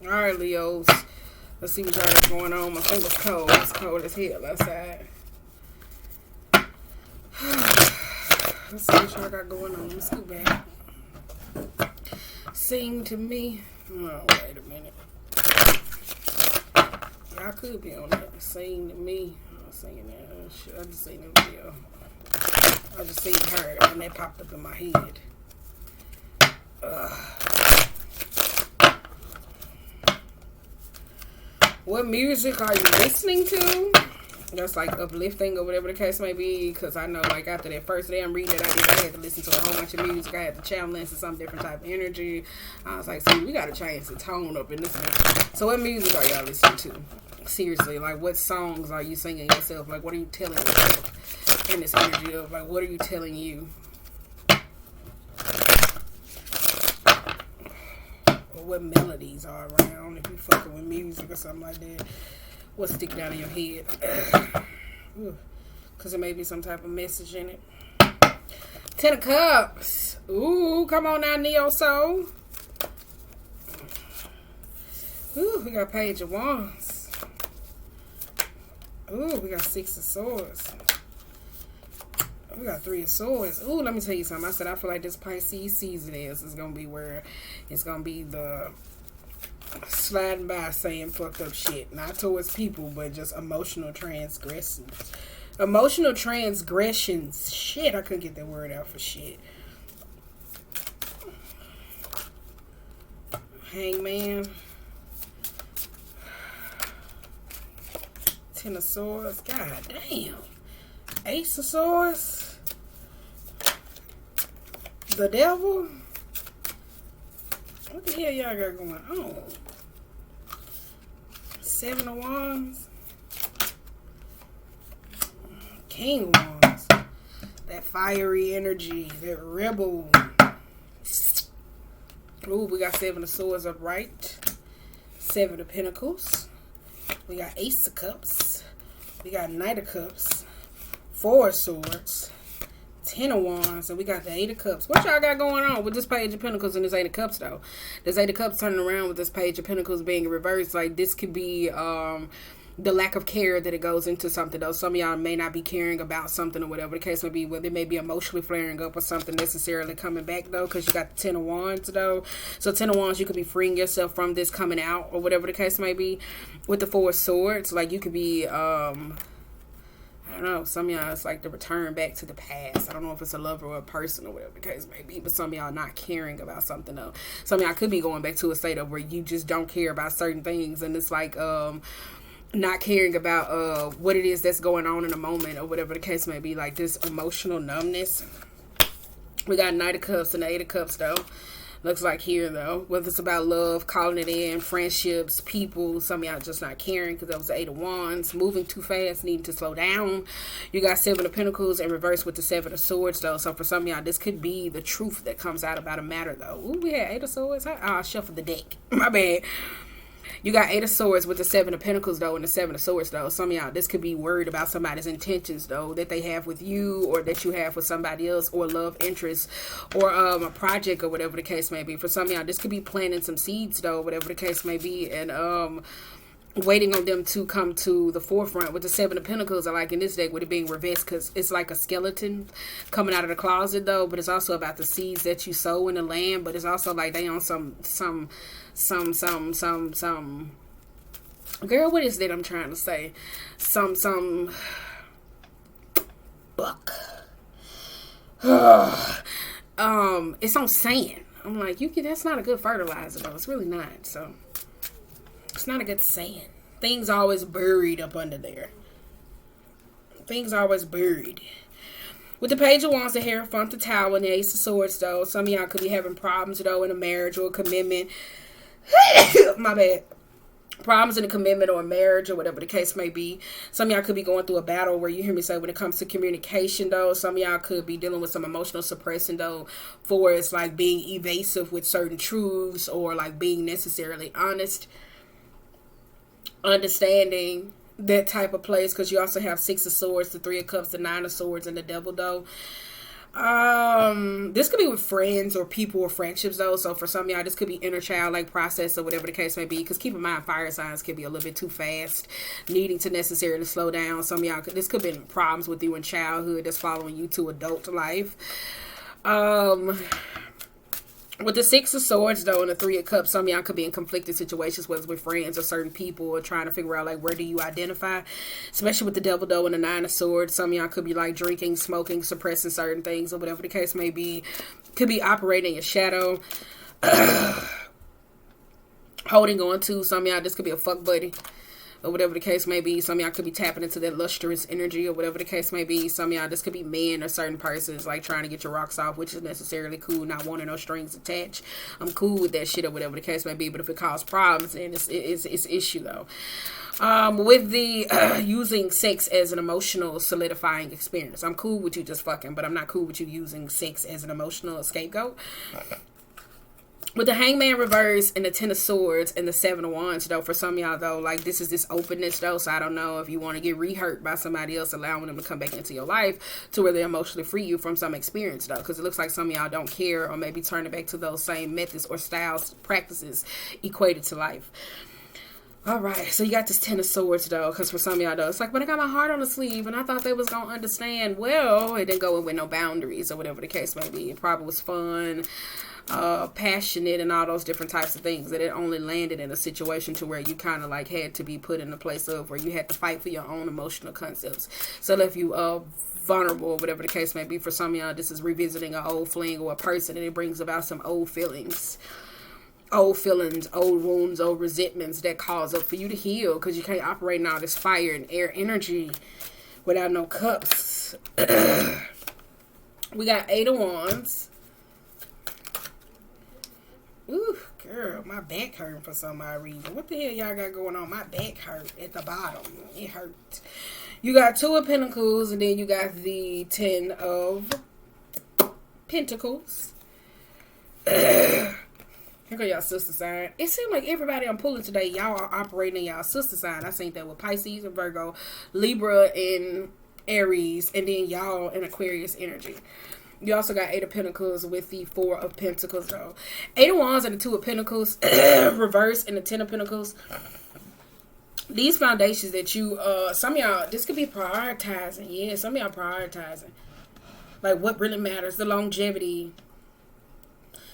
Alright, Leos. Let's see what y'all got going on. My finger's cold. It's cold as hell outside. Let's see what y'all got going on. Let's go back. Sing to me. Oh, wait a minute. Y'all could be on that. Sing to me. I was singing that. Shit, I just seen that video. I just seen her and that popped up in my head. What music are you listening to? That's like uplifting or whatever the case may be. Because I know, like, after that first day I'm reading it, I had to listen to a whole bunch of music. I had to channel into some different type of energy. I was like, see, we got to change the tone up in this. So, what music are y'all listening to? Seriously, like, what songs are you singing yourself? Like, what are you telling yourself in this energy of? Like, what are you telling you? Or what melodies are around? If you fucking with music or something like that. What's sticking out of your head? Because there may be some type of message in it. 10 of Cups. Ooh, come on now, Neo Soul. Ooh, we got Page of Wands. Ooh, we got 6 of Swords. We got 3 of Swords. Ooh, let me tell you something. I said I feel like this Pisces season is going to be where it's going to be the sliding by saying fucked up shit. Not towards people, but just emotional transgressions. Emotional transgressions. Shit, I couldn't get that word out for shit. Hangman. 10 of Swords. God damn. Ace of Swords. The Devil. What the hell y'all got going on? 7 of Wands. King of Wands. That fiery energy. That rebel. Ooh, we got 7 of Swords upright. 7 of Pentacles. We got Ace of Cups. We got Knight of Cups. 4 of Swords. 10 of Wands, and we got the 8 of Cups. What y'all got going on with this Page of Pentacles and this 8 of Cups, though? This 8 of Cups turning around with this Page of Pentacles being reversed. Like, this could be the lack of care that it goes into something, though. Some of y'all may not be caring about something or whatever the case may be. Whether it may be emotionally flaring up or something necessarily coming back, though, because you got the 10 of Wands, though. So 10 of Wands, you could be freeing yourself from this coming out or whatever the case may be. With the 4 of Swords, like, you could be I don't know, some of y'all, it's like the return back to the past. I don't know if it's a lover or a person or whatever the case may be, but some of y'all not caring about something, though. Some of y'all could be going back to a state of where you just don't care about certain things, and it's like not caring about what it is that's going on in a moment or whatever the case may be, like this emotional numbness. We got Knight of Cups and the 8 of Cups, though. Looks like here, though, whether it's about love, calling it in, friendships, people, some of y'all just not caring because that was the 8 of Wands, moving too fast, needing to slow down. You got 7 of Pentacles in reverse with the 7 of Swords, though. So for some of y'all, this could be the truth that comes out about a matter, though. Ooh, we had 8 of Swords. I shuffled the deck. My bad. You got 8 of Swords with the 7 of Pentacles, though, and the 7 of Swords, though. Some of y'all, this could be worried about somebody's intentions, though, that they have with you or that you have with somebody else, or love interest, or a project, or whatever the case may be. For some of y'all, this could be planting some seeds, though, whatever the case may be, and waiting on them to come to the forefront. With the 7 of Pentacles, I like in this deck with it being reversed, because it's like a skeleton coming out of the closet, though, but it's also about the seeds that you sow in the land, but it's also like they on some girl, what is that I'm trying to say? Some buck. It's on sand. I'm like, that's not a good fertilizer, though. It's really not. So it's not a good sand. Things are always buried up under there. Things are always buried. With the Page of Wands, the Hierophant, the Tower, and the Ace of Swords, though, some of y'all could be having problems, though, in a marriage or a commitment. My bad. Problems in a commitment or a marriage or whatever the case may be. Some of y'all could be going through a battle where you hear me say when it comes to communication, though. Some of y'all could be dealing with some emotional suppression, though, for it's like being evasive with certain truths or like being necessarily honest. Understanding that type of place, because you also have 6 of Swords, the 3 of Cups, the 9 of Swords, and the Devil, though. This could be with friends or people or friendships though. So for some of y'all, this could be inner child like process or whatever the case may be. Because keep in mind, fire signs can be a little bit too fast, needing to necessarily slow down. Some of y'all, this could be problems with you in childhood that's following you to adult life. With the Six of Swords, though, and the Three of Cups, some of y'all could be in conflicted situations, whether it's with friends or certain people, or trying to figure out, like, where do you identify? Especially with the Devil, though, and the Nine of Swords. Some of y'all could be, like, drinking, smoking, suppressing certain things, or whatever the case may be. Could be operating in your shadow. Holding on to. Some of y'all, this could be a fuck buddy, or whatever the case may be. Some of y'all could be tapping into that lustrous energy, or whatever the case may be. Some of y'all, this could be men or certain persons, like, trying to get your rocks off, which is necessarily cool, not wanting no strings attached. I'm cool with that shit, or whatever the case may be. But if it causes problems, then it's issue, though. With the using sex as an emotional solidifying experience. I'm cool with you just fucking, but I'm not cool with you using sex as an emotional scapegoat. With the Hangman reverse and the Ten of Swords and the Seven of Wands, though, for some of y'all, though, like, this is this openness, though, so I don't know if you want to get re-hurt by somebody else, allowing them to come back into your life to where they emotionally free you from some experience, though, because it looks like some of y'all don't care, or maybe turning back to those same methods or styles, practices equated to life. Alright, so you got this Ten of Swords, though, because for some of y'all, though, it's like, but I got my heart on the sleeve, and I thought they was going to understand. Well, it didn't go in with no boundaries, or whatever the case may be. It probably was fun, passionate, and all those different types of things, that it only landed in a situation to where you kind of, like, had to be put in a place of where you had to fight for your own emotional concepts. So if you, vulnerable, or whatever the case may be, for some of y'all, this is revisiting an old fling or a person, and it brings about some old feelings, old wounds, old resentments that cause up for you to heal, because you can't operate in all this fire and air energy without no cups. We got Eight of Wands. Ooh, girl, my back hurting for some odd reason. What the hell y'all got going on? My back hurt at the bottom. It hurt. You got Two of Pentacles, and then you got the Ten of Pentacles. Here go y'all sister sign. It seems like everybody I'm pulling today, y'all are operating in y'all sister sign. I seen that with Pisces and Virgo, Libra and Aries, and then y'all in Aquarius energy. You also got Eight of Pentacles with the Four of Pentacles, though. Eight of Wands and the Two of Pentacles, reverse, and the Ten of Pentacles. These foundations that you, some of y'all, this could be prioritizing. Yeah, some of y'all prioritizing. Like, what really matters, the longevity.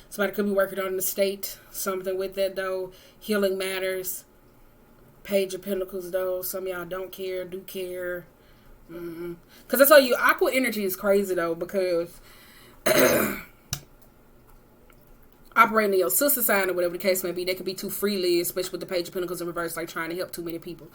Somebody could be working on an estate, something with that, though. Healing matters. Page of Pentacles, though. Some of y'all don't care, do care. Because I tell you, aqua energy is crazy, though, because operating in your sister sign or whatever the case may be, they could be too freely, especially with the Page of Pentacles in reverse, like trying to help too many people.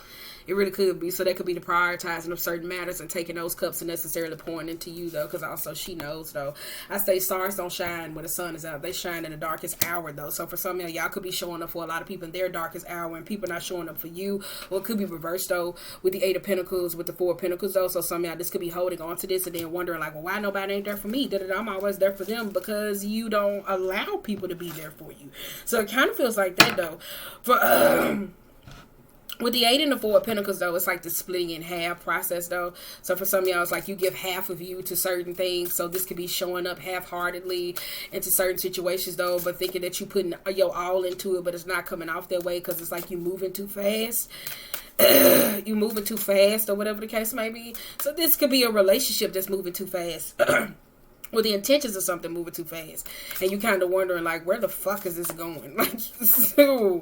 It really could be. So that could be the prioritizing of certain matters and taking those cups and necessarily pouring into you, though, because also she knows, though. I say stars don't shine when the sun is out. They shine in the darkest hour, though. So for some of y'all could be showing up for a lot of people in their darkest hour and people not showing up for you. Or it could be reversed, though, with the Eight of Pentacles, with the Four of Pentacles, though. So some of y'all, this could be holding on to this and then wondering, like, well, why nobody ain't there for me? I'm always there for them, because you don't allow people to be there for you. So it kind of feels like that, though. For with the Eight and the Four of Pentacles, though, it's like the splitting in half process, though. So for some of y'all, it's like you give half of you to certain things. So this could be showing up half-heartedly into certain situations, though, but thinking that you putting your all into it, but it's not coming off that way, because it's like you moving too fast. You moving too fast, or whatever the case may be. So this could be a relationship that's moving too fast. With the intentions of something moving too fast. And you kind of wondering, like, where the fuck is this going? Like, so,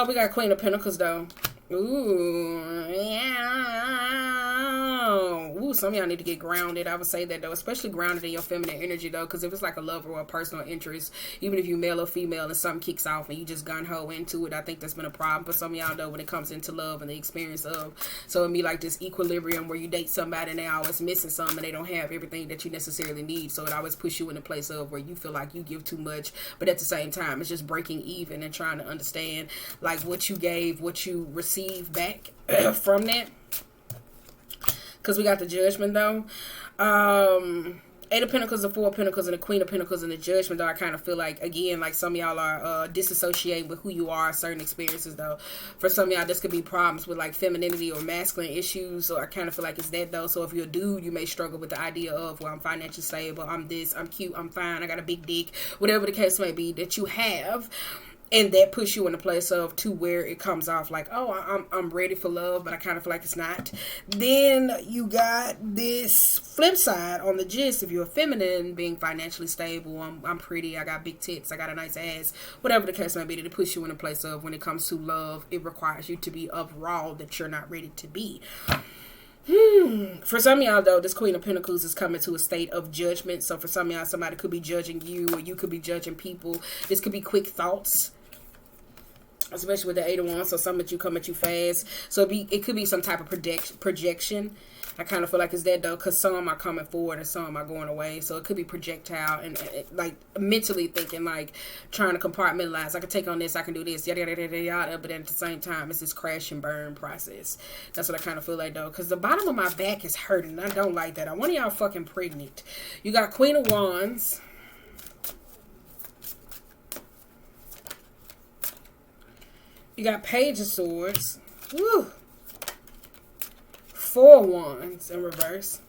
we got Queen of Pentacles, though. Ooh, yeah. Ooh, some of y'all need to get grounded. I would say that, though, especially grounded in your feminine energy, though, because if it's like a love or a personal interest, even if you male or female and something kicks off and you just gun-ho into it, I think that's been a problem for some of y'all, though, when it comes into love and the experience of. So it'd be like this equilibrium where you date somebody and they always missing something and they don't have everything that you necessarily need. So it always puts you in a place of where you feel like you give too much, but at the same time, it's just breaking even and trying to understand, like, what you gave, what you received back from that. Because we got the Judgment, though. Eight of Pentacles, the Four of Pentacles, and the Queen of Pentacles, and the Judgment, though, I kind of feel like, again, like some of y'all are disassociating with who you are, certain experiences, though. For some of y'all, this could be problems with, like, femininity or masculine issues, so I kind of feel like it's that, though. So if you're a dude, you may struggle with the idea of, well, I'm financially stable, I'm this, I'm cute, I'm fine, I got a big dick, whatever the case may be that you have. And that puts you in a place of to where it comes off like, oh, I'm ready for love, but I kind of feel like it's not. Then you got this flip side on the gist. If you're feminine, being financially stable, I'm pretty, I got big tits, I got a nice ass, whatever the case may be, that it puts you in a place of when it comes to love, it requires you to be of raw that you're not ready to be. For some of y'all, though, this Queen of Pentacles is coming to a state of judgment. So for some of y'all, somebody could be judging you, or you could be judging people. This could be quick thoughts, especially with the Eight of Wands. So some of you come at you fast. So it could be some type of projection. I kind of feel like it's that, though, because some are coming forward and some are going away. So it could be projectile and like mentally thinking, like trying to compartmentalize. I can take on this, I can do this, yada, yada, yada, yada. But then at the same time, it's this crash and burn process. That's what I kind of feel like, though, because the bottom of my back is hurting. I don't like that. I want y'all fucking pregnant. You got Queen of Wands. You got Page of Swords. Woo. Four of Wands in reverse.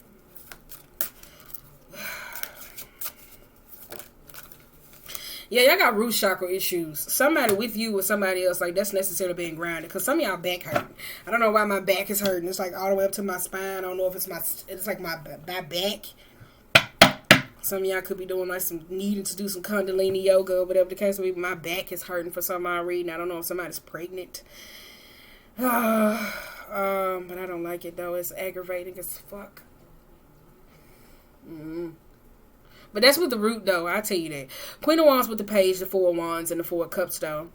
Yeah, y'all got root chakra issues. Somebody with you or somebody else, like, that's necessarily being grounded. Because some of y'all back hurting. I don't know why my back is hurting. It's like all the way up to my spine. I don't know if it's like my back. Some of y'all could be doing like needing to do some Kundalini yoga or whatever the case may be. My back is hurting for some odd reason. I don't know if somebody's pregnant. But I don't like it, though. It's aggravating as fuck. But that's with the root, though. I'll tell you that. Queen of Wands with the Page, the Four of Wands, and the Four of Cups, though.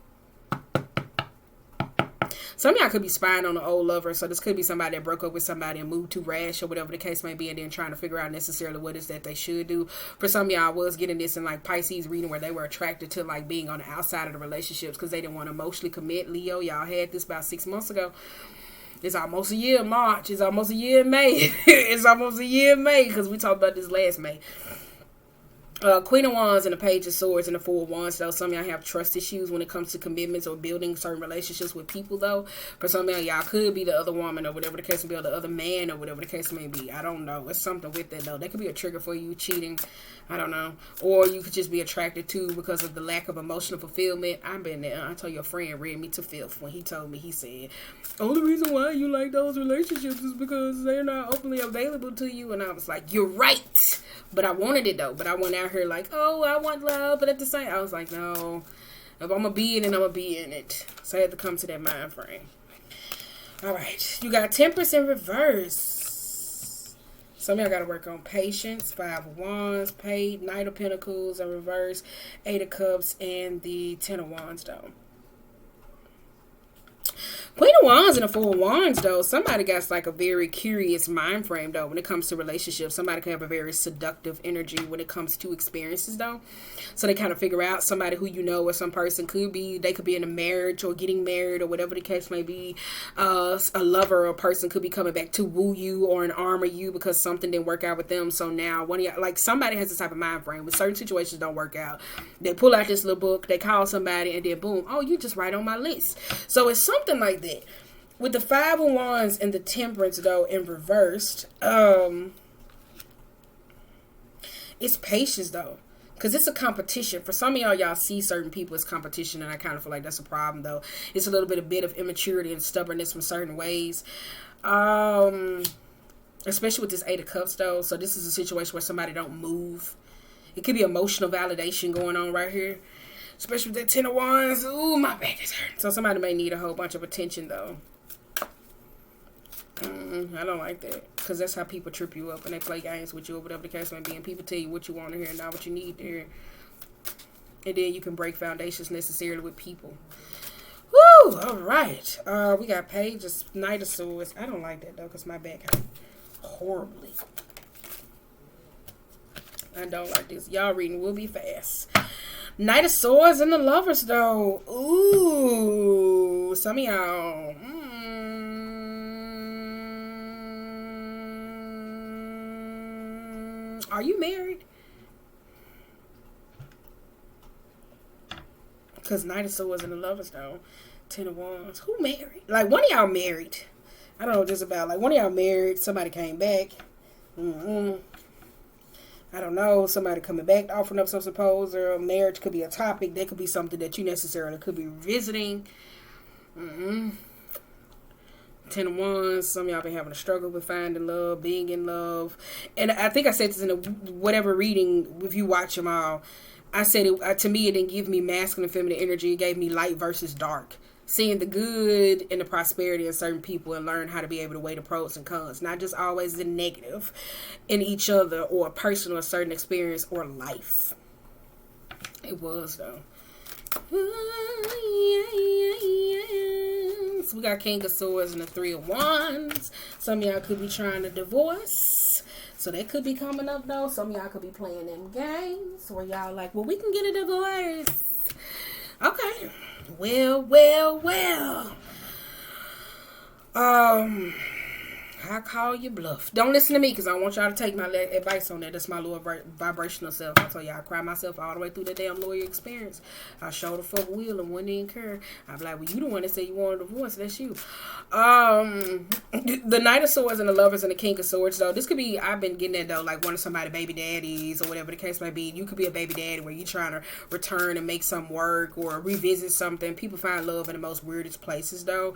Some of y'all could be spying on an old lover. So this could be somebody that broke up with somebody and moved too rash or whatever the case may be, and then trying to figure out necessarily what is that they should do. For some of y'all, I was getting this in like Pisces reading where they were attracted to like being on the outside of the relationships because they didn't want to emotionally commit. Leo, y'all had this about 6 months ago. It's almost a year in March. It's almost a year in May. It's almost a year in May because we talked about this last May. Queen of Wands and the Page of Swords and the Four of Wands, though. Some of y'all have trust issues when it comes to commitments or building certain relationships with people, though. For some of y'all could be the other woman or whatever the case may be, or the other man or whatever the case may be. I don't know. It's something with that, though. That could be a trigger for you cheating. I don't know. Or you could just be attracted to because of the lack of emotional fulfillment. I've been there. I told your friend read me to filth when he told me, he said, only reason why you like those relationships is because they're not openly available to you. And I was like, you're right. But I wanted it, though. But I went out here like, oh, I want love. But at the same, I was like, no. If I'm going to be in it, I'm going to be in it. So I had to come to that mind frame. All right. You got Temperance in reverse. Some of y'all got to work on patience. Five of Wands, Page, Knight of Pentacles in reverse, Eight of Cups, and the Ten of Wands, though. Queen of Wands and the Four of Wands, though, somebody got like a very curious mind frame, though, when it comes to relationships. Somebody can have a very seductive energy when it comes to experiences, though. So they kind of figure out somebody who you know or some person could be, they could be in a marriage or getting married or whatever the case may be. A lover or a person could be coming back to woo you or armor you because something didn't work out with them. So now, one of y'all, like somebody has this type of mind frame when certain situations don't work out. They pull out this little book, they call somebody, and then boom, oh, you just right on my list. So it's something like that. With the Five of Wands and the Temperance, though, in reversed, it's patience, though. Because it's a competition. For some of y'all see certain people as competition, and I kind of feel like that's a problem, though. It's a bit of immaturity and stubbornness from certain ways. Especially with this Eight of Cups, though. So this is a situation where somebody don't move. It could be emotional validation going on right here. Especially with that Ten of Wands. Ooh, my back is hurting. So somebody may need a whole bunch of attention, though. I don't like that. Because that's how people trip you up and they play games with you or whatever the case may be. And people tell you what you want to hear and not what you need to hear. And then you can break foundations necessarily with people. Woo! Alright. We got Page of Knight of Swords. I don't like that, though, because my back hurt horribly. I don't like this. Y'all reading will be fast. Knight of Swords and the Lovers, though. Ooh. Some of y'all. Are you married? Because Knight of Swords and the Lovers, though. 10 of Wands. Who married? Like, one of y'all married. I don't know what this about. Like, one of y'all married. Somebody came back. I don't know. Somebody coming back, offering up some proposal. Marriage could be a topic. That could be something that you necessarily could be revisiting. 10 of Wands. Some of y'all been having a struggle with finding love, being in love. And I think I said this in whatever reading, if you watch them all. I said it, to me, it didn't give me masculine and feminine energy. It gave me light versus dark. Seeing the good and the prosperity in certain people and learn how to be able to weigh the pros and cons. Not just always the negative in each other or a person or a certain experience or life. It was, though. So we got King of Swords and the 3 of Wands. Some of y'all could be trying to divorce. So that could be coming up, though. Some of y'all could be playing them games where y'all like, well, we can get a divorce. Okay. Well. I call you bluff. Don't listen to me because I want y'all to take my advice on that. That's my lower vibrational self. I tell y'all, I cry myself all the way through the damn lawyer experience. I show the fuck wheel and wouldn't incur. I'm like, well, you the one that said you wanted a divorce. That's you. The Knight of Swords and the Lovers and the King of Swords, though. This could be, I've been getting that, though, like one of somebody's baby daddies or whatever the case might be. You could be a baby daddy where you're trying to return and make some work or revisit something. People find love in the most weirdest places, though.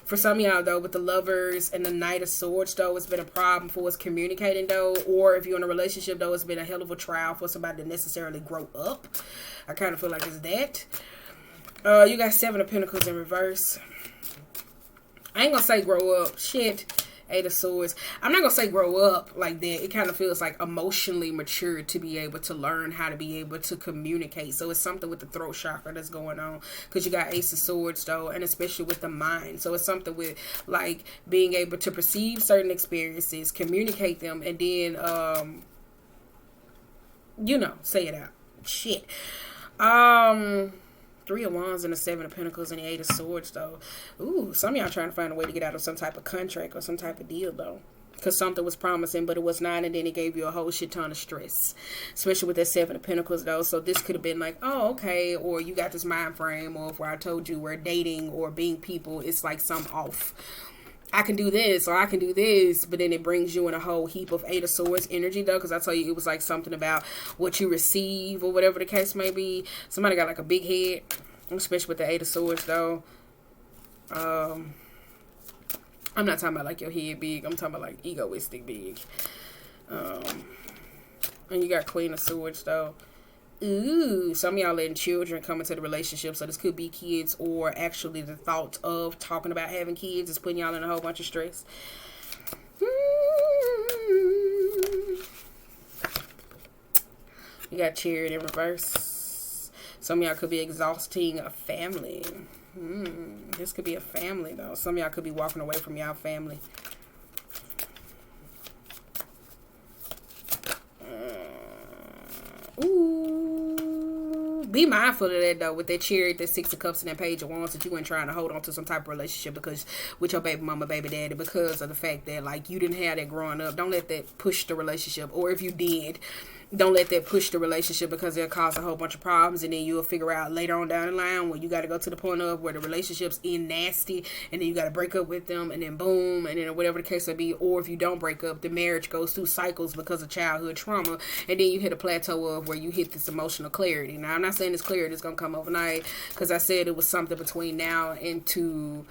For some of y'all, though, with the Lovers and the Knight of Swords, though, it's been a problem for us communicating, though. Or if you're in a relationship, though, it's been a hell of a trial for somebody to necessarily grow up. I kind of feel like it's that. You got 7 of Pentacles in reverse. I ain't gonna say grow up. Shit. 8 of Swords. I'm not gonna say grow up like that. It kind of feels like emotionally mature to be able to learn how to be able to communicate. So it's something with the throat chakra that's going on. Because you got Ace of Swords, though, and especially with the mind. So it's something with like being able to perceive certain experiences, communicate them, and then say it out. Shit. 3 of Wands and the 7 of Pentacles and the 8 of Swords, though. Ooh, some of y'all trying to find a way to get out of some type of contract or some type of deal, though. Because something was promising, but it was not, and then it gave you a whole shit ton of stress. Especially with that 7 of Pentacles, though. So this could have been like, oh, okay. Or you got this mind frame, or if I told you we're dating or being people, it's like some off. I can do this or I can do this, but then it brings you in a whole heap of 8 of Swords energy, though, because I tell you it was like something about what you receive or whatever the case may be. Somebody got like a big head, especially with the 8 of Swords, though. I'm not talking about like your head big. I'm talking about like egoistic big. And you got Queen of Swords, though. Ooh, some of y'all letting children come into the relationship. So this could be kids, or actually the thought of talking about having kids is putting y'all in a whole bunch of stress. You got Chariot in reverse. Some of y'all could be exhausting a family. This could be a family, though. Some of y'all could be walking away from y'all family. Be mindful of that, though, with that Chariot, that 6 of Cups, and that Page of Wands, that you ain't trying to hold on to some type of relationship because with your baby mama, baby daddy, because of the fact that, like, you didn't have that growing up. Don't let that push the relationship. Or if you did, don't let that push the relationship, because it'll cause a whole bunch of problems, and then you'll figure out later on down the line where you got to go to the point of where the relationship's in nasty, and then you got to break up with them, and then boom, and then whatever the case may be. Or if you don't break up, the marriage goes through cycles because of childhood trauma, and then you hit a plateau of where you hit this emotional clarity. Now, I'm not saying this clarity is going to come overnight, because I said it was something between now and to,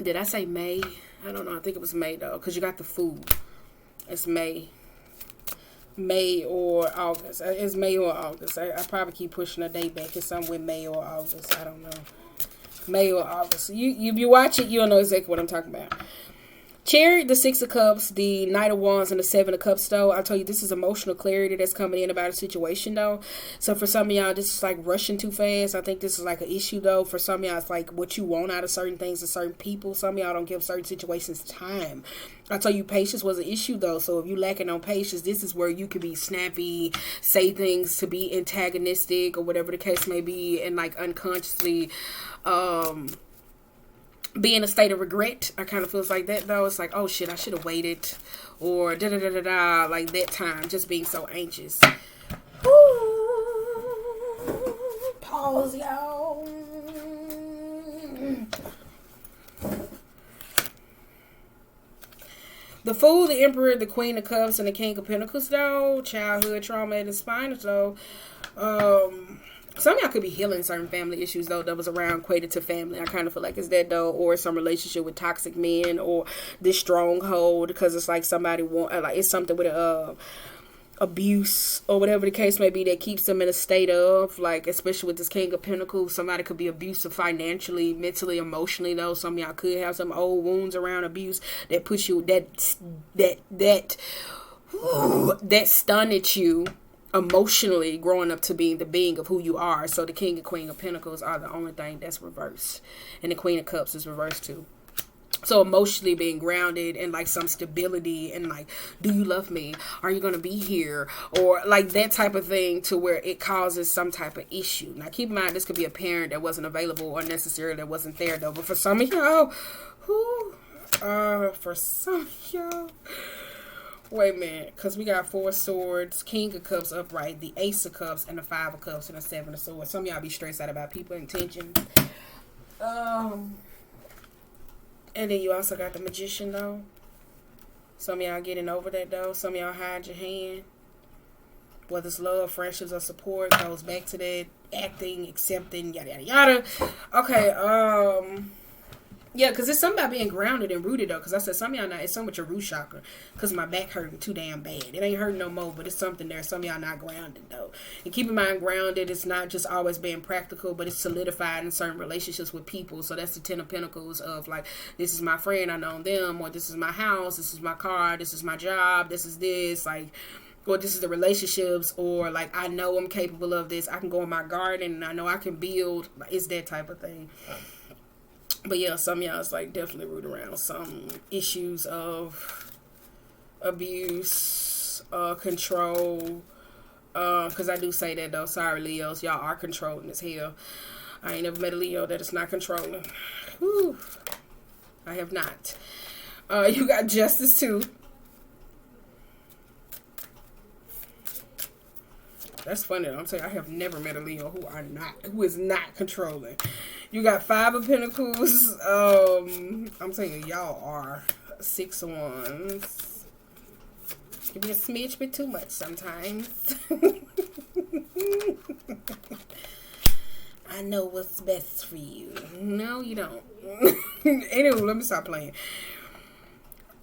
did I say May? I don't know. I think it was May, though, because you got the Fool. It's May or August. It's May or August. I probably keep pushing a date back. It's somewhere May or August. I don't know. May or August. If you watch it, you'll know exactly what I'm talking about. Chariot, the 6 of Cups, the Knight of Wands, and the 7 of Cups, though. I tell you, this is emotional clarity that's coming in about a situation, though. So for some of y'all, this is like rushing too fast. I think this is like an issue, though. For some of y'all, it's like what you want out of certain things and certain people. Some of y'all don't give certain situations time. I tell you, patience was an issue, though. So if you lacking on patience, this is where you can be snappy, say things to be antagonistic or whatever the case may be, and like unconsciously be in a state of regret. I kind of feels like that though. It's like, oh shit, I should have waited, or da da da da da. Like that time, just being so anxious. Ooh, pause, y'all. The Fool, the Emperor, the Queen of Cups, and the King of Pentacles, though. Childhood trauma and spinal, though. Some of y'all could be healing certain family issues, though, that was around equated to family. I kind of feel like it's that, though. Or some relationship with toxic men, or this stronghold, because it's like somebody like it's something with abuse or whatever the case may be that keeps them in a state of, like, especially with this King of Pentacles, somebody could be abusive financially, mentally, emotionally, though. Some of y'all could have some old wounds around abuse that puts you that stunned you emotionally growing up to being the being of who you are. So the King and Queen of Pentacles are the only thing that's reversed, and the Queen of Cups is reversed too. So emotionally being grounded and like some stability and like, do you love me? Are you going to be here? Or like that type of thing, to where it causes some type of issue. Now keep in mind, this could be a parent that wasn't available or necessarily that wasn't there though. But for some of y'all, wait a minute, because we got 4 swords, King of Cups upright, the Ace of Cups, and the 5 of Cups, and the 7 of Swords. Some of y'all be stressed out about people intentions. And then you also got the Magician, though. Some of y'all getting over that, though. Some of y'all hide your hand. Whether it's love, friendships, or support, goes back to that acting, accepting, yada, yada, yada. Okay, yeah, because it's something about being grounded and rooted, though. Because I said some of y'all not, it's something with your root chakra. Because my back hurting too damn bad. It ain't hurting no more, but it's something there. Some of y'all not grounded, though. And keep in mind, grounded, it's not just always being practical, but it's solidified in certain relationships with people. So that's the 10 of Pentacles of, like, this is my friend, I know them, or this is my house, this is my car, this is my job, this is this, like, or this is the relationships, or, like, I know I'm capable of this. I can go in my garden, and I know I can build. It's that type of thing. But yeah, some of y'all is like definitely root around some issues of abuse, control. Because I do say that though. Sorry, Leos, y'all are controlling as hell. I ain't never met a Leo that is not controlling. Whew. I have not. You got Justice too. That's funny. I'm saying I have never met a Leo who is not controlling. You got 5 of Pentacles. I'm saying y'all are 6 of Wands. Give me a smidge bit too much sometimes. I know what's best for you. No, you don't. Anyway, let me stop playing.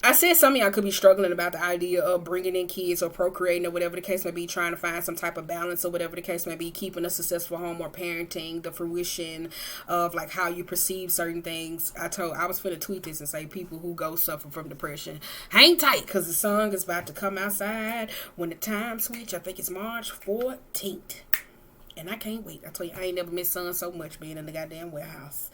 I said some of y'all could be struggling about the idea of bringing in kids or procreating or whatever the case may be, trying to find some type of balance or whatever the case may be, keeping a successful home or parenting, the fruition of like how you perceive certain things. I was finna tweet this and say people who go suffer from depression, hang tight, because the sun is about to come outside when the time switch. I think it's March 14th. And I can't wait. I tell you, I ain't never missed sun so much being in the goddamn warehouse.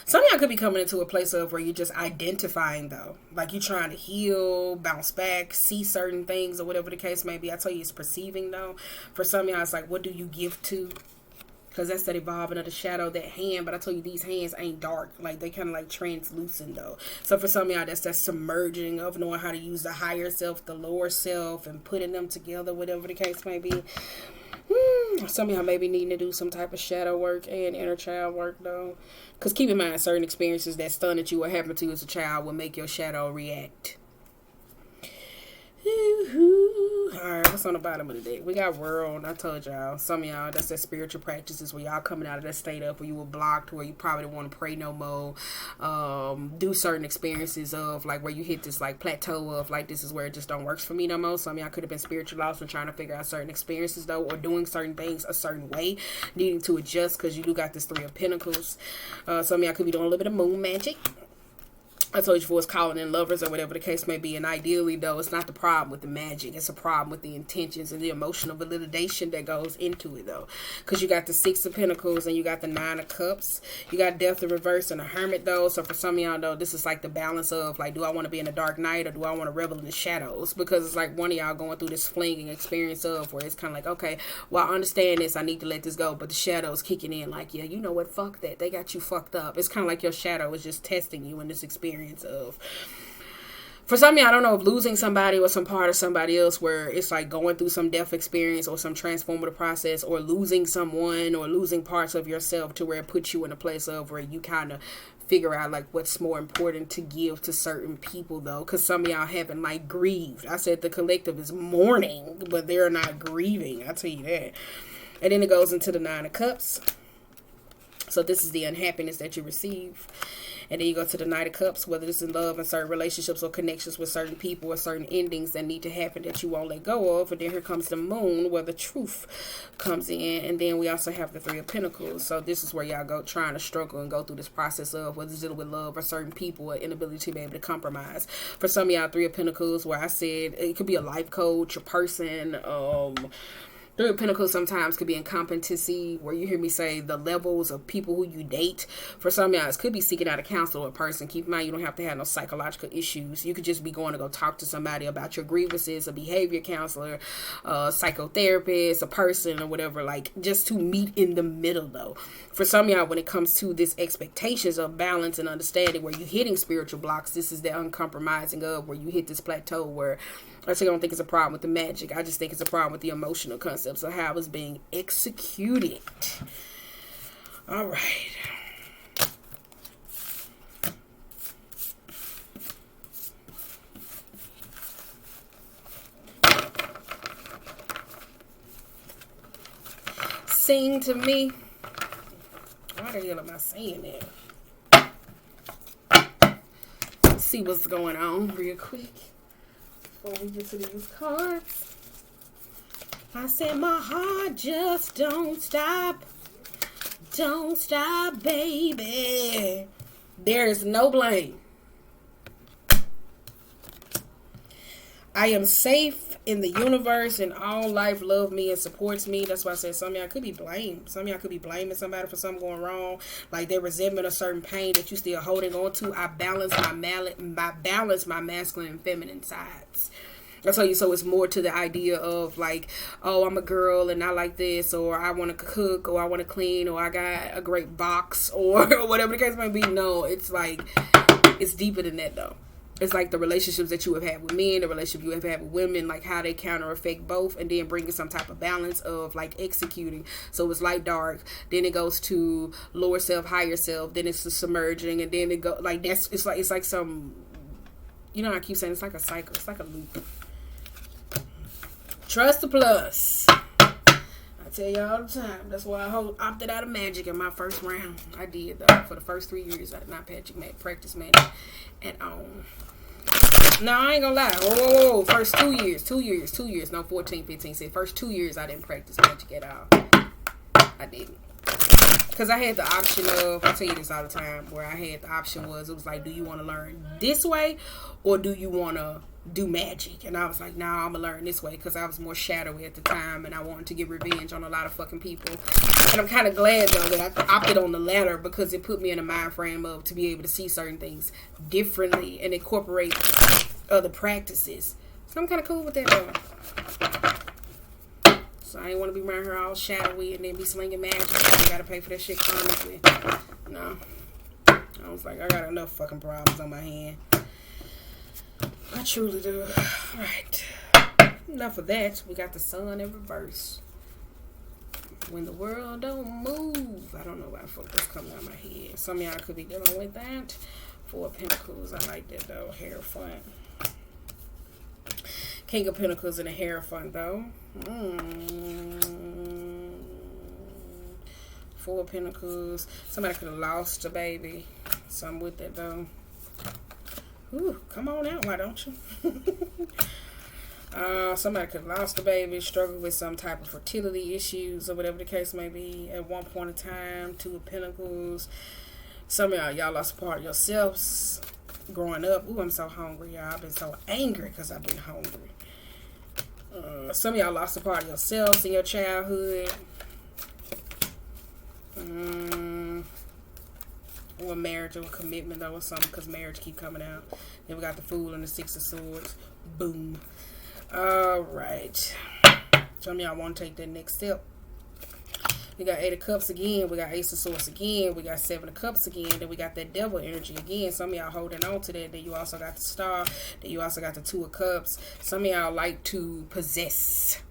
Some of y'all could be coming into a place of where you're just identifying, though. Like, you're trying to heal, bounce back, see certain things, or whatever the case may be. I tell you, it's perceiving, though. For some of y'all, it's like, what do you give to? Because that's that evolving of the shadow, that hand. But I tell you, these hands ain't dark. Like, they kind of like translucent, though. So for some of y'all, that's that submerging of knowing how to use the higher self, the lower self, and putting them together, whatever the case may be. Some of y'all may be needing to do some type of shadow work and inner child work, though. Because keep in mind, certain experiences that stun at you or happen to you as a child will make your shadow react. Alright, what's on the bottom of the deck? We got World. I told y'all, some of y'all, that's that spiritual practices where y'all coming out of that state up where you were blocked, where you probably don't want to pray no more. Do certain experiences of like where you hit this like plateau of like, this is where it just don't work for me no more. Some of y'all could have been spiritual lost and trying to figure out certain experiences though, or doing certain things a certain way, needing to adjust because you do got this 3 of Pentacles. Some of y'all could be doing a little bit of moon magic. I told you before, it's calling in lovers or whatever the case may be. And ideally, though, it's not the problem with the magic. It's a problem with the intentions and the emotional validation that goes into it, though. Because you got the Six of Pentacles and you got the Nine of Cups. You got Death in Reverse and a Hermit, though. So for some of y'all, though, this is like the balance of, like, do I want to be in the dark night or do I want to revel in the shadows? Because it's like one of y'all going through this flinging experience of where it's kind of like, okay, well, I understand this. I need to let this go. But the shadows kicking in like, yeah, you know what? Fuck that. They got you fucked up. It's kind of like your shadow is just testing you in this experience of, for some of you, I don't know if losing somebody or some part of somebody else, where it's like going through some death experience or some transformative process, or losing someone or losing parts of yourself to where it puts you in a place of where you kind of figure out like what's more important to give to certain people, though, because some of y'all haven't like grieved. I said the collective is mourning, but they're not grieving, I'll tell you that. And then it goes into the Nine of Cups. So this is the unhappiness that you receive. And then you go to the Knight of Cups, whether it's in love and certain relationships or connections with certain people or certain endings that need to happen that you won't let go of. And then here comes the Moon, where the truth comes in. And then we also have the Three of Pentacles. So this is where y'all go trying to struggle and go through this process of whether it's dealing with love or certain people or inability to be able to compromise. For some of y'all, Three of Pentacles, where I said it could be a life coach, a person, Three of Pentacles sometimes could be incompetency, where you hear me say the levels of people who you date. For some of y'all, it could be seeking out a counselor or a person. Keep in mind, you don't have to have no psychological issues. You could just be going to go talk to somebody about your grievances, a behavior counselor, a psychotherapist, a person or whatever, like just to meet in the middle, though. For some of y'all, when it comes to this expectations of balance and understanding, where you're hitting spiritual blocks, this is the uncompromising of where you hit this plateau where I don't think it's a problem with the magic. I just think it's a problem with the emotional concepts of how it's being executed. All right. Sing to me. Why the hell am I saying that? Let's see what's going on real quick before we get to these cards. I said my heart just don't stop. Don't stop, baby. There is no blame. I am safe in the universe, and all life loves me and supports me. That's why I said some of y'all could be blamed. Some of y'all could be blaming somebody for something going wrong, like their resentment or certain pain that you still holding on to. I balance my masculine and feminine sides. I tell you, so it's more to the idea of like, oh, I'm a girl and I like this, or I want to cook, or I want to clean, or I got a great box, or whatever the case might be. No, it's like, it's deeper than that, though. It's like the relationships that you have had with men, the relationship you have had with women, like how they counter affect both, and then bringing some type of balance of like executing. So it's light, dark, then it goes to lower self, higher self, then it's the submerging, and then it go like that's it's like some, you know, I keep saying it's like a cycle, it's like a loop. Trust the plus. I tell you all the time. That's why I opted out of magic in my first round. I did, though. For the first 3 years, I did not practice magic at all. No, I ain't gonna lie. Whoa. First 2 years. 2 years. No, 14, 15. Say first 2 years, I didn't practice magic at all. I didn't. Because I had the option of, I tell you this all the time, where I had the option was, it was like, do you want to learn this way, or do you want to do magic? And I was like, nah, I'm gonna learn this way, because I was more shadowy at the time and I wanted to get revenge on a lot of fucking people. And I'm kind of glad, though, that I opted on the latter, because it put me in a mind frame of to be able to see certain things differently and incorporate other practices. So I'm kind of cool with that, though. So I ain't want to be around here all shadowy and then be slinging magic. I gotta pay for that shit karmically. No. I was like, I got enough fucking problems on my hand. I truly do. Right. Enough of that. We got the Sun in reverse. When the world don't move. I don't know why the fuck that's coming out of my head. Some of y'all could be dealing with that. Four of Pentacles. I like that, though. Hierophant. King of Pentacles and a Hierophant, though. Four of Pentacles. Somebody could have lost a baby. Something with that, though. Ooh, come on out, why don't you? Somebody could have lost a baby, struggled with some type of fertility issues, or whatever the case may be at one point in time. Two of Pentacles. Some of y'all lost a part of yourselves. growing up. Ooh, I'm so hungry, y'all. I've been so angry because I've been hungry. Some of y'all lost a part of yourselves in your childhood. Or marriage or commitment though, or something, because marriage keep coming out. Then we got the Fool and the Six of Swords. Boom. Alright. Some of y'all want to take that next step. We got Eight of Cups again. We got Ace of Swords again. We got Seven of Cups again. Then we got that Devil energy again. Some of y'all holding on to that. Then you also got the Star. Then you also got the Two of Cups. Some of y'all like to possess.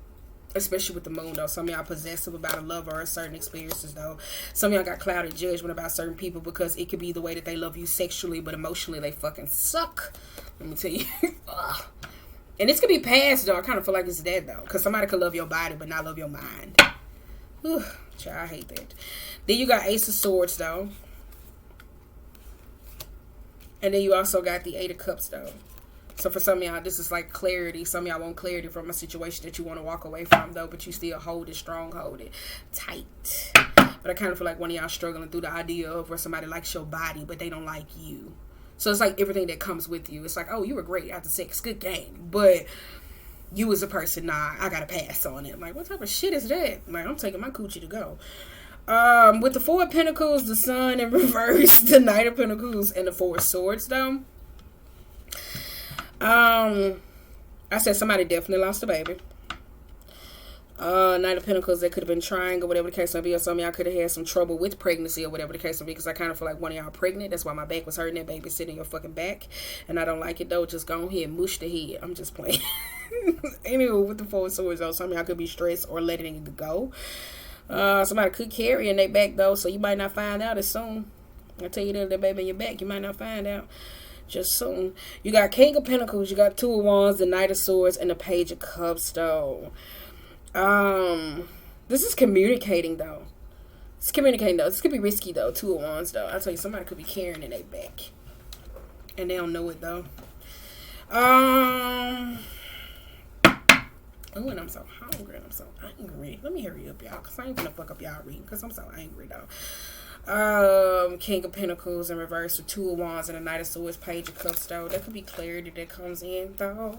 Especially with the moon, though. Some of y'all possessive about a lover or certain experiences, though. Some of y'all got clouded judgment about certain people because it could be the way that they love you sexually, but emotionally they fucking suck. Let me tell you. And this could be past, though. I kind of feel like it's that, though. Because somebody could love your body, but not love your mind. Whew, child, I hate that. Then you got Ace of Swords, though. And then you also got the Eight of Cups, though. So for some of y'all, this is like clarity. Some of y'all want clarity from a situation that you want to walk away from, though, but you still hold it strong, hold it tight. But I kind of feel like one of y'all struggling through the idea of where somebody likes your body, but they don't like you. So it's like everything that comes with you. It's like, oh, you were great after sex, good game. But you as a person, nah, I got to pass on it. I'm like, what type of shit is that? Like, I'm taking my coochie to go. With the Four of Pentacles, the Sun in reverse, the Knight of Pentacles, and the Four of Swords, though. I said somebody definitely lost a baby. Knight of Pentacles, that could have been trying or whatever the case may be, or some of y'all could have had some trouble with pregnancy or whatever the case may be, because I kind of feel like one of y'all pregnant. That's why my back was hurting. That baby sitting in your fucking back, and I don't like it, though. Just go ahead and mush the head. I'm just playing. Anyway, with the Four of Swords, though, some of y'all could be stressed or letting it go. Somebody could carry in their back, though, so you might not find out as soon. I tell you that baby in your back, you might not find out just soon. You got King of Pentacles, you got Two of Wands, the Knight of Swords, and the Page of Cups, though. This is communicating, though. It's communicating, though. This could be risky, though. Two of Wands, though. I tell you, somebody could be carrying in their back, and they don't know it, though. Oh, and I'm so hungry and I'm so angry. Let me hurry up, y'all, because I ain't gonna fuck up y'all reading, because I'm so angry, though. King of Pentacles in reverse with Two of Wands and the Knight of Swords, Page of Cups, though. There could be clarity that comes in, though.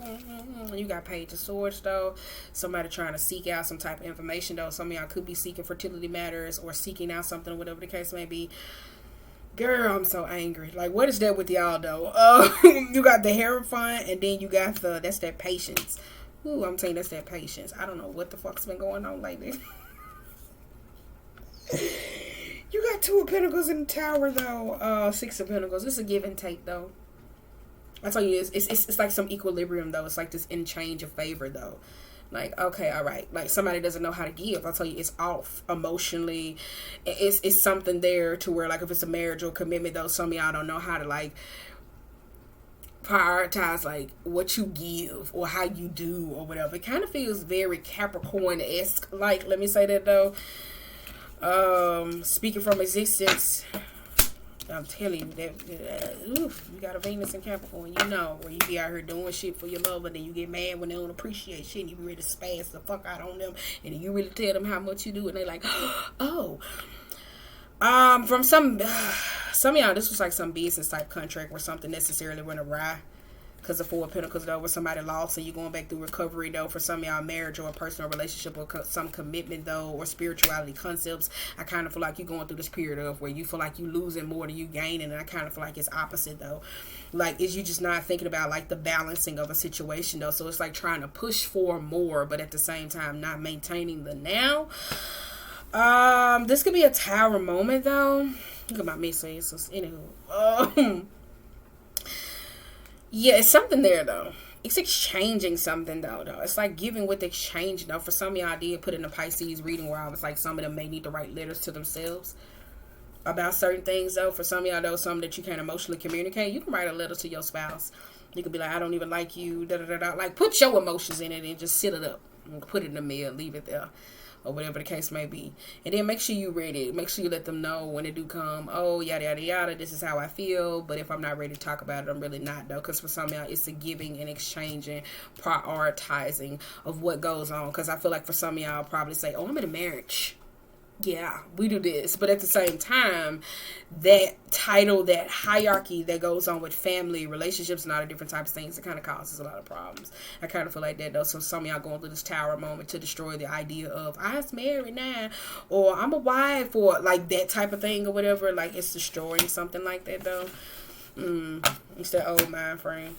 You got Page of Swords, though. Somebody trying to seek out some type of information, though. Some of y'all could be seeking fertility matters or seeking out something, whatever the case may be. Girl, I'm so angry. Like, what is that with y'all, though? You got the Hierophant, and then you got that's that patience. Ooh, I'm saying that's that patience. I don't know what the fuck's been going on lately. You got Two of Pentacles in the Tower, though. Six of Pentacles. It's a give and take, though. I tell you, it's like some equilibrium, though. It's like this exchange of favor, though. Like, okay, all right. Like, somebody doesn't know how to give. I'll tell you, it's off emotionally. It's something there to where, like, if it's a marriage or commitment, though, some of y'all don't know how to, like, prioritize, like, what you give or how you do or whatever. It kind of feels very Capricorn-esque. Like, let me say that, though. Speaking from existence, I'm telling you that you got a Venus in Capricorn, you know, where you be out here doing shit for your lover, then you get mad when they don't appreciate shit, and you be ready to spaz the fuck out on them, and then you really tell them how much you do, and they like, oh. From some of y'all, this was like some business type contract where something necessarily went awry. Because the Four of Pentacles, though, where somebody lost and you're going back through recovery, though, for some of y'all, marriage or a personal relationship or some commitment, though, or spirituality concepts. I kind of feel like you're going through this period of where you feel like you losing more than you gaining, and I kind of feel like it's opposite, though. Like, is you just not thinking about, like, the balancing of a situation, though. So it's like trying to push for more, but at the same time not maintaining the now. This could be a Tower moment, though. Look at my messages. Anywho. Yeah, it's something there, though. It's exchanging something, though. It's like giving with exchange, though. For some of y'all, I did put in a Pisces reading where I was like, some of them may need to write letters to themselves about certain things, though. For some of y'all, though, some that you can't emotionally communicate, you can write a letter to your spouse. You can be like, I don't even like you, da-da-da-da. Like, put your emotions in it and just seal it up. And put it in the mail, leave it there. Or whatever the case may be. And then make sure you read it. Make sure you let them know when it do come. Oh, yada, yada, yada. This is how I feel. But if I'm not ready to talk about it, I'm really not, though. Because for some of y'all, it's the giving and exchanging, prioritizing of what goes on. Because I feel like for some of y'all, probably say, oh, I'm in a marriage. yeah, we do this. But at the same time, that title, that hierarchy that goes on with family, relationships, and all the different types of things, it kind of causes a lot of problems. I kind of feel like that, though. So some of y'all going through this tower moment to destroy the idea of, I'm married now, or I'm a wife, or like that type of thing, or whatever. Like, it's destroying something like that, though. It's that old mind frame.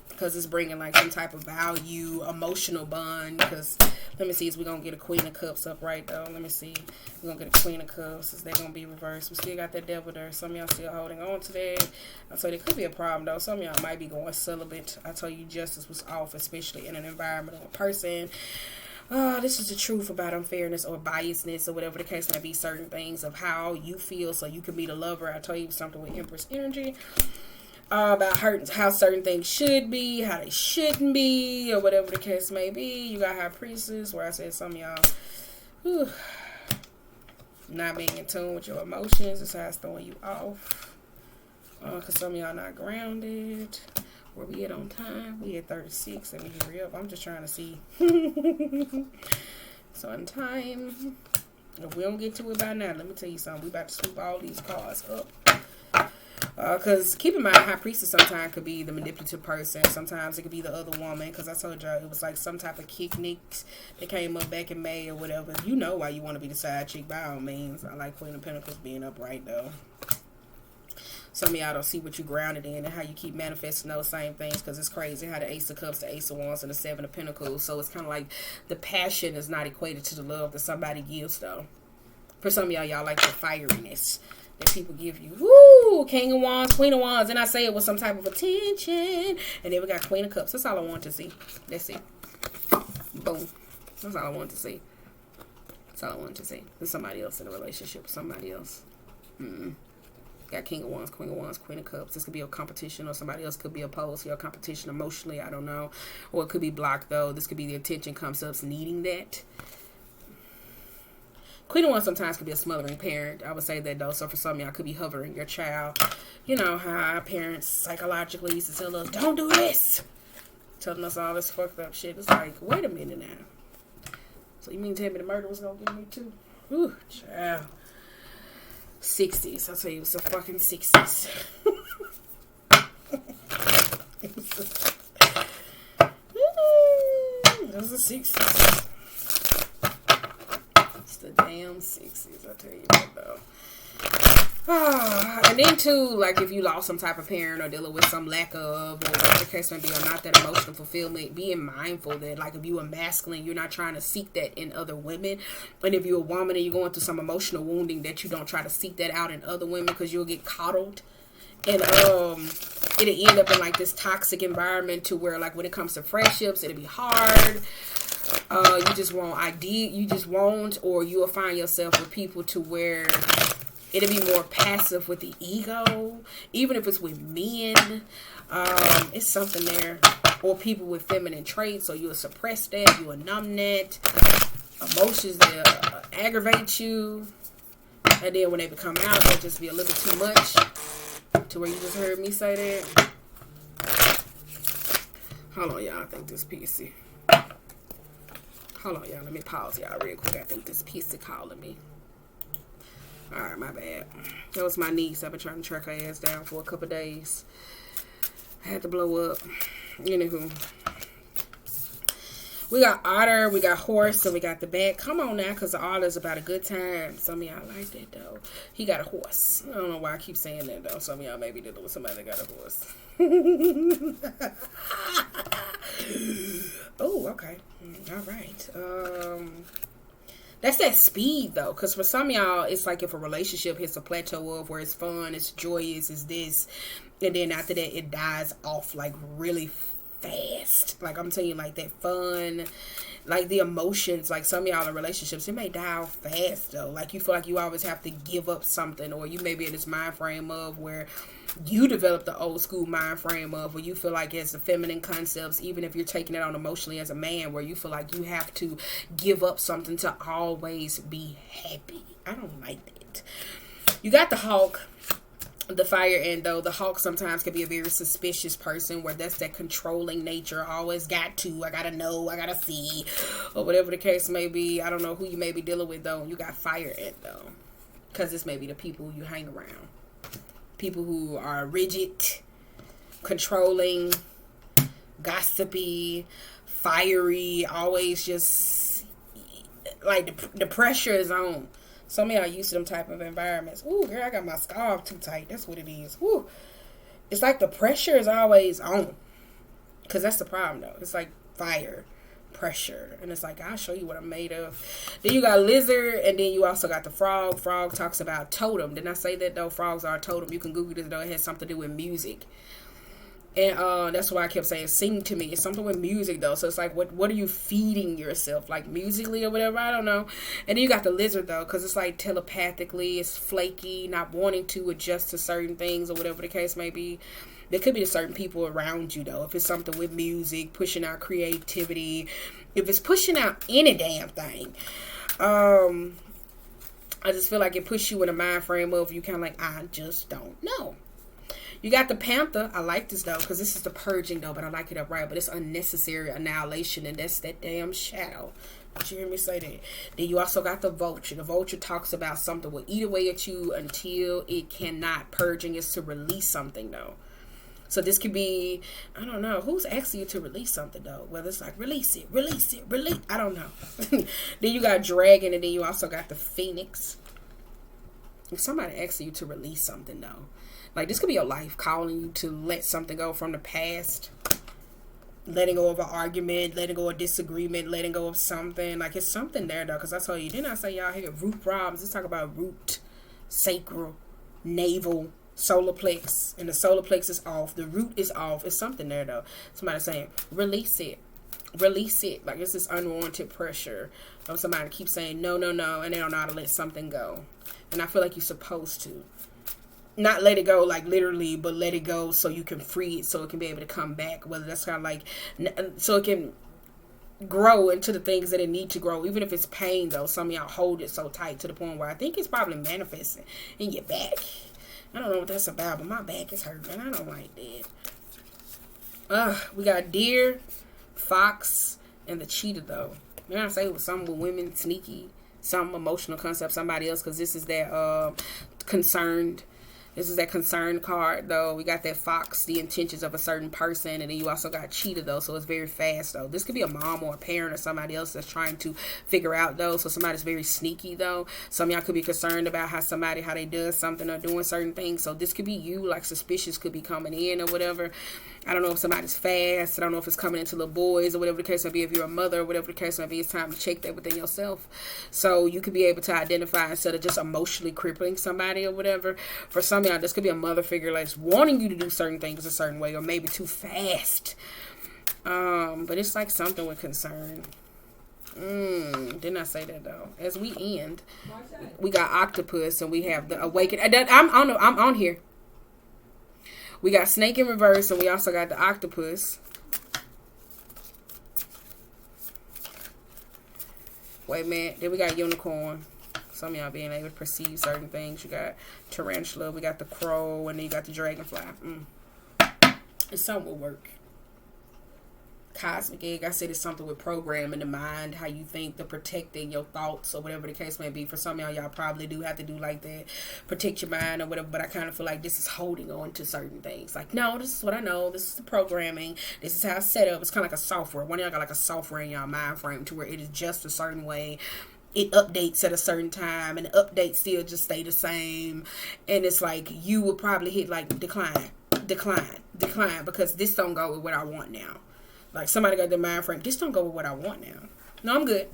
Because it's bringing like some type of value, emotional bond. Because let me see, is we going to get a Queen of Cups up right though? Let me see. We're going to get a Queen of Cups. Is that going to be reversed? We still got that Devil there. Some of y'all still holding on to that. I told you, it could be a problem though. Some of y'all might be going celibate. I told you justice was off, especially in an environment or a person. This is the truth about unfairness or biasness or whatever the case may be. Certain things of how you feel so you can be the lover. I told you something with Empress energy. About how certain things should be, how they shouldn't be, or whatever the case may be. You got High Priestess, where I said some of y'all not being in tune with your emotions. It's how it's throwing you off. Because some of y'all not grounded. Where we at on time? We at 36. Let me hurry up. I'm just trying to see. So in time, if we don't get to it by now, let me tell you something. We about to sweep all these cards up. Because keep in mind, High Priestess sometimes could be the manipulative person. Sometimes it could be the other woman. Because I told y'all it was like some type of kick nicks that came up back in May or whatever. You know why you want to be the side chick by all means. I like Queen of Pentacles being upright though. Some of y'all don't see what you grounded in and how you keep manifesting those same things. Because it's crazy how the Ace of Cups, the Ace of Wands, and the Seven of Pentacles. So it's kind of like the passion is not equated to the love that somebody gives though. For some of y'all like the fieriness that people give you. Woo! King of Wands, Queen of Wands. And I say it with some type of attention. And then we got Queen of Cups. That's all I want to see. That's it. Boom. That's all I want to see. That's all I want to see. There's somebody else in a relationship with somebody else. Got King of Wands, Queen of Wands, Queen of Cups. This could be a competition, or somebody else could be opposed to your competition emotionally. I don't know. Or it could be blocked, though. This could be the attention comes up needing that. Queen of Wands sometimes could be a smothering parent. I would say that though. So for some of y'all, could be hovering your child. You know how our parents psychologically used to tell us, don't do this. Telling us all this fucked up shit. It's like, wait a minute now. So you mean to tell me the murder was going to get me too? Ooh, child. 60s. I'll tell you, it was the fucking 60s. It was the 60s. The damn 60s, I tell you that though. And then too, like if you lost some type of parent or dealing with some lack of, or whatever the case may be, or not that emotional fulfillment, being mindful that like if you are masculine, you're not trying to seek that in other women. And if you're a woman and you're going through some emotional wounding, that you don't try to seek that out in other women, because you'll get coddled. And it'll end up in like this toxic environment to where like when it comes to friendships, it'll be hard. You just won't, or you'll find yourself with people to where it'll be more passive with the ego, even if it's with men. It's something there, or people with feminine traits, so you'll suppress that, you'll numb that, emotions that aggravate you, and then when they become out, they'll just be a little bit too much, to where you just heard me say that. Hold on, y'all, I think this PC. Hold on, y'all. Let me pause y'all real quick. I think this piece is calling me. Alright, my bad. That was my niece. I've been trying to track her ass down for a couple days. I had to blow up. Anywho. We got otter, we got horse, and we got the bat. Come on now, because the otter's about a good time. Some of y'all like that, though. He got a horse. I don't know why I keep saying that, though. Some of y'all maybe dealing with somebody that got a horse. Oh, okay. All right. That's that speed, though, because for some of y'all, it's like if a relationship hits a plateau of where it's fun, it's joyous, it's this, and then after that, it dies off, like, really fast. Like, I'm telling you, like, that fun, like, the emotions, like, some of y'all in relationships, it may die off fast, though. Like, you feel like you always have to give up something, or you may be in this mind frame of where you develop the old school mind frame of where you feel like it's the feminine concepts, even if you're taking it on emotionally as a man, where you feel like you have to give up something to always be happy. I don't like that. You got the Hawk, The fire end, though, the hawk sometimes can be a very suspicious person, where that's that controlling nature. Always I gotta know, I gotta see, or whatever the case may be. I don't know who you may be dealing with, though. You got fire end, though, because this may be the people you hang around. People who are rigid, controlling, gossipy, fiery, always just like the pressure is on. Some of y'all used to them type of environments. Ooh, girl, I got my scarf too tight. That's what it is. Ooh. It's like the pressure is always on. Because that's the problem, though. It's like fire, pressure. And it's like, I'll show you what I'm made of. Then you got lizard, and then you also got the frog. Frog talks about totem. Didn't I say that, though? Frogs are a totem. You can Google this, though. It has something to do with music. And that's why I kept saying sing to me. It's something with music, though. So it's like, what are you feeding yourself? Like musically or whatever? I don't know. And then you got the lizard, though, because it's like telepathically. It's flaky, not wanting to adjust to certain things or whatever the case may be. There could be certain people around you, though. If it's something with music, pushing out creativity. If it's pushing out any damn thing. I just feel like it puts you in a mind frame of you kind of like, I just don't know. You got the panther. I like this, though, because this is the purging, though, but I like it upright. But it's unnecessary annihilation, and that's that damn shadow. Did you hear me say that? Then you also got the vulture. The vulture talks about something will eat away at you until it cannot. Purging is to release something, though. So this could be, I don't know, who's asking you to release something, though? Whether it's like, release it. I don't know. Then you got dragon, and then you also got the phoenix. If somebody asks you to release something, though. Like, this could be your life calling you to let something go from the past. Letting go of an argument, letting go of disagreement, letting go of something. Like, it's something there, though. Because I told you, didn't I say y'all here, root problems? Let's talk about root, sacral, navel, solar plex. And the solar plex is off. The root is off. It's something there, though. Somebody saying, release it. Release it. Like, it's this unwanted pressure of somebody keeps saying, no, and they don't know how to let something go. And I feel like you're supposed to. Not let it go, like, literally, but let it go so you can free it, so it can be able to come back. Whether that's kind of like, so it can grow into the things that it need to grow. Even if it's pain, though, some of y'all hold it so tight to the point where I think it's probably manifesting in your back. I don't know what that's about, but my back is hurting. I don't like that. We got deer, fox, and the cheetah, though. You know what I'm saying? It was something with women, sneaky, some emotional concept, somebody else, because this is that concerned. This is that concern card, though. We got that fox, the intentions of a certain person. And then you also got cheetah, though. So it's very fast, though. This could be a mom or a parent or somebody else that's trying to figure out, though. So somebody's very sneaky, though. Some of y'all could be concerned about how they does something or doing certain things. So this could be you, like suspicious could be coming in or whatever. I don't know if somebody's fast. I don't know if it's coming into little boys or whatever the case may be. If you're a mother or whatever the case may be, it's time to check that within yourself. So you could be able to identify instead of just emotionally crippling somebody or whatever. For some of y'all, this could be a mother figure that's wanting you to do certain things a certain way or maybe too fast. But it's like something with concern. Didn't I say that, though? As we end, we got octopus and we have the awaken. I'm on here. We got snake in reverse, and we also got the octopus. Wait a minute. Then we got unicorn. Some of y'all being able to perceive certain things. You got tarantula. We got the crow, and then you got the dragonfly. It's something will work. Cosmic egg, I said it's something with programming the mind, how you think, the protecting your thoughts or whatever the case may be. For some of y'all probably do have to do like that, protect your mind or whatever, but I kind of feel like this is holding on to certain things. Like, no, this is what I know, this is the programming, this is how it's set up. It's kind of like a software. One of y'all got like a software in y'all mind frame to where it is just a certain way. It updates at a certain time, and the updates still just stay the same. And it's like you would probably hit like decline, because this don't go with what I want now. Like, somebody got their mind frame, this don't go with what I want now. No, I'm good.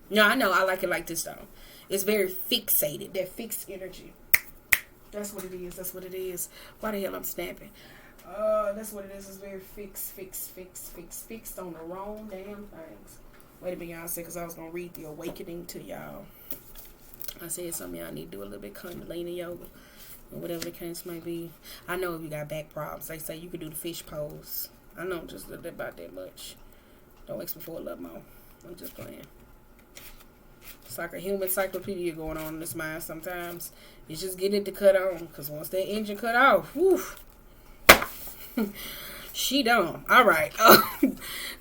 No, I know. I like it like this, though. It's very fixated. That fixed energy. That's what it is. That's what it is. Why the hell I'm snapping? That's what it is. It's very fixed on the wrong damn things. Wait a minute, y'all said, because I was going to read the awakening to y'all. I said some of y'all need to do a little bit of Kundalini yoga or whatever the case may be. I know if you got back problems, they say you could do the fish pose. I know just a little bit about that much. Don't ask me for a lot more. I'm just playing. It's like a human encyclopedia going on in this mind sometimes. You just get it to cut on. Because once that engine cut off, whew. She dumb. All right.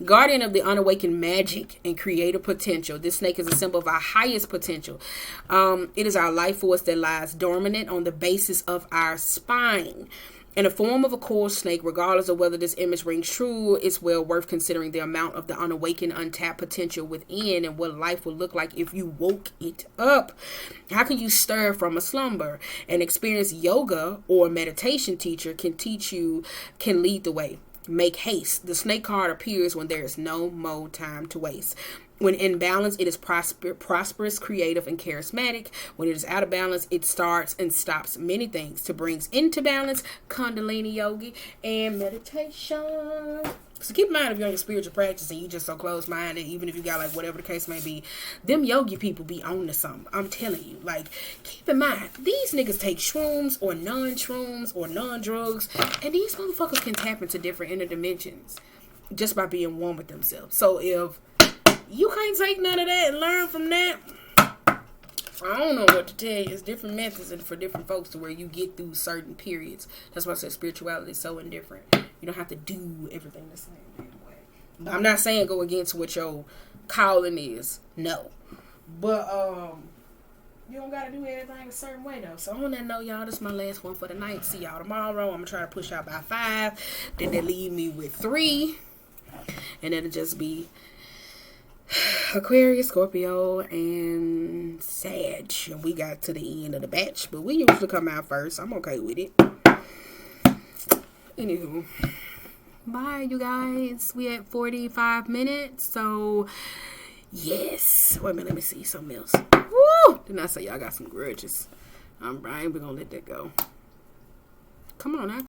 Guardian of the unawakened magic and creative potential. This snake is a symbol of our highest potential. It is our life force that lies dormant on the basis of our spine. In the form of a coil snake, regardless of whether this image rings true, it's well worth considering the amount of the unawakened, untapped potential within and what life would look like if you woke it up. How can you stir from a slumber? An experienced yoga or meditation teacher can lead the way. Make haste. The snake card appears when there is no more time to waste. When in balance, it is prosperous, creative, and charismatic. When it is out of balance, it starts and stops many things to bring into balance Kundalini yoga and meditation. So keep in mind, if you're on your spiritual practice and you just so close-minded, even if you got like whatever the case may be, them yogi people be on to something. I'm telling you. Like, keep in mind, these niggas take shrooms or non-shrooms or non-drugs, and these motherfuckers can tap into different inner dimensions just by being one with themselves. So if you can't take none of that and learn from that, I don't know what to tell you. It's different methods and for different folks to where you get through certain periods. That's why I said spirituality is so indifferent. You don't have to do everything the same way. But I'm not saying go against what your calling is. No. But you don't gotta do everything a certain way though. So on that note, y'all, this is my last one for the night. See y'all tomorrow. I'm gonna try to push out by 5. Then they leave me with 3. And it'll just be Aquarius, Scorpio, and Sag. And we got to the end of the batch, but we usually come out first. I'm okay with it. Anywho, bye, you guys. We at 45 minutes, so yes. Wait a minute, let me see something else. Woo! Didn't I say y'all got some grudges? I ain't gonna let that go. Come on now.